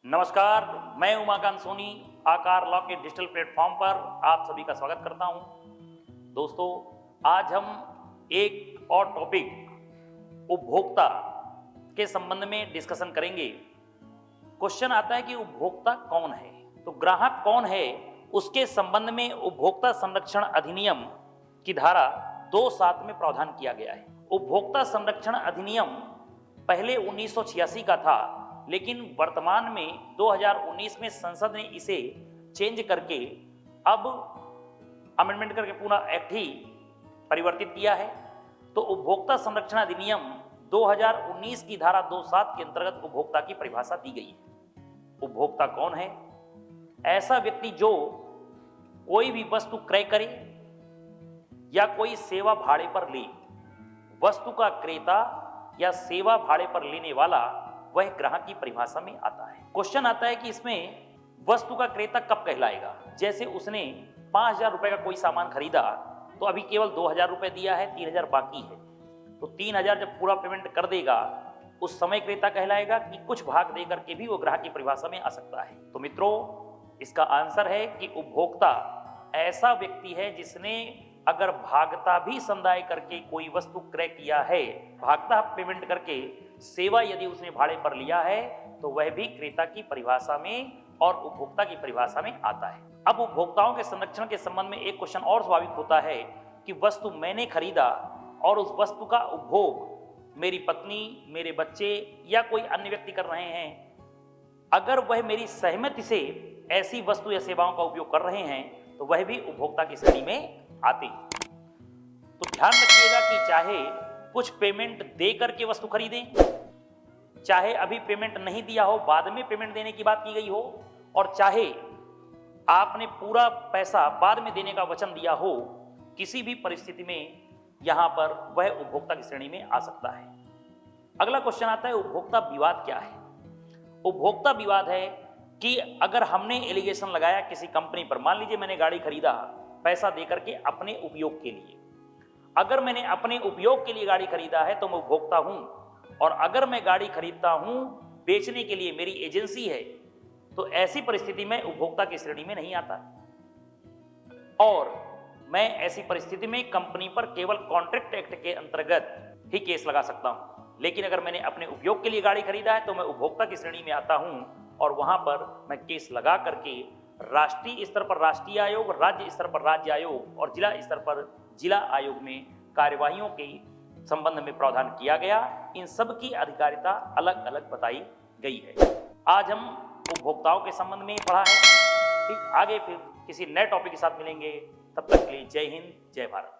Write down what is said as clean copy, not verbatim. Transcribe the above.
नमस्कार, मैं उमाकांत सोनी आकार लॉ के डिजिटल प्लेटफॉर्म पर आप सभी का स्वागत करता हूं। दोस्तों, आज हम एक और टॉपिक उपभोक्ता के संबंध में डिस्कशन करेंगे। क्वेश्चन आता है कि उपभोक्ता कौन है, तो ग्राहक कौन है, उसके संबंध में उपभोक्ता संरक्षण अधिनियम की धारा 2(7) में प्रावधान किया गया है। उपभोक्ता संरक्षण अधिनियम पहले 1986 का था, लेकिन वर्तमान में 2019 में संसद ने इसे चेंज करके अब अमेंडमेंट करके पूरा एक्ट ही परिवर्तित किया है। तो उपभोक्ता संरक्षण अधिनियम 2019 की धारा 2(7) के अंतर्गत उपभोक्ता की परिभाषा दी गई है। उपभोक्ता कौन है? ऐसा व्यक्ति जो कोई भी वस्तु क्रय करे या कोई सेवा भाड़े पर ले, वस्तु का क्रेता या सेवा भाड़े पर लेने वाला, वह ग्राहक की परिभाषा में आता है। क्वेश्चन आता है कि इसमें वस्तु का क्रेता कब कहलाएगा? जैसे उसने 5,000 रुपए का कोई सामान खरीदा तो अभी केवल 2,000 रुपए दिया है, 3,000 बाकी है, तो 3,000 जब पूरा पेमेंट कर देगा उस समय क्रेता कहलाएगा कि कुछ भाग दे करके भी वो ग्राहक की परिभाषा में आ सकता है? तो मित्रों, इसका आंसर है कि उपभोक्ता ऐसा व्यक्ति है जिसने अगर भागता भी संदाय करके कोई वस्तु क्रय किया है, भागता पेमेंट करके सेवा यदि उसने भाड़े पर लिया है, तो वह भी क्रेता की परिभाषा में और उपभोक्ता की परिभाषा में आता है। अब उपभोक्ताओं के संरक्षण के संबंध में एक क्वेश्चन और स्वाभाविक होता है कि वस्तु मैंने खरीदा और उस वस्तु का उपभोग मेरी पत्नी, मेरे बच्चे या कोई अन्य व्यक्ति कर रहे हैं, अगर वह मेरी सहमति से ऐसी वस्तु या सेवाओं का उपयोग कर रहे हैं तो वह भी उपभोक्ता की श्रेणी में आते हैं। तो ध्यान रखिएगा कि चाहे कुछ पेमेंट दे करके वस्तु खरीदें, चाहे अभी पेमेंट नहीं दिया हो, बाद में पेमेंट देने की बात की गई हो, और चाहे आपने पूरा पैसा बाद में देने का वचन दिया हो, किसी भी परिस्थिति में यहां पर वह उपभोक्ता की श्रेणी में आ सकता है। अगला क्वेश्चन आता है, उपभोक्ता विवाद क्या है? उपभोक्ता विवाद है कि अगर हमने एलिगेशन लगाया किसी कंपनी पर, मान लीजिए मैंने गाड़ी खरीदा पैसा देकर के अपने उपयोग के लिए, अगर मैंने अपने उपयोग के लिए गाड़ी खरीदा है तो मैं उपभोक्ता हूं, और अगर मैं गाड़ी खरीदता हूं बेचने के लिए, मेरी एजेंसी है, तो ऐसी परिस्थिति में उपभोक्ता की श्रेणी में नहीं आता, और मैं ऐसी परिस्थिति में कंपनी पर केवल कॉन्ट्रैक्ट एक्ट के अंतर्गत ही केस लगा सकता हूं। लेकिन अगर मैंने अपने उपयोग के लिए गाड़ी खरीदा है तो मैं उपभोक्ता की श्रेणी में आता हूं, और वहां पर मैं केस लगा करके राष्ट्रीय स्तर पर राष्ट्रीय आयोग, राज्य स्तर पर राज्य आयोग और जिला स्तर पर जिला आयोग में कार्यवाहियों के संबंध में प्रावधान किया गया। इन सब की अधिकारिता अलग अलग बताई गई है। आज हम उपभोक्ताओं के संबंध में पढ़ा है। ठीक, आगे फिर किसी नए टॉपिक के साथ मिलेंगे। तब तक के लिए जय हिंद, जय भारत।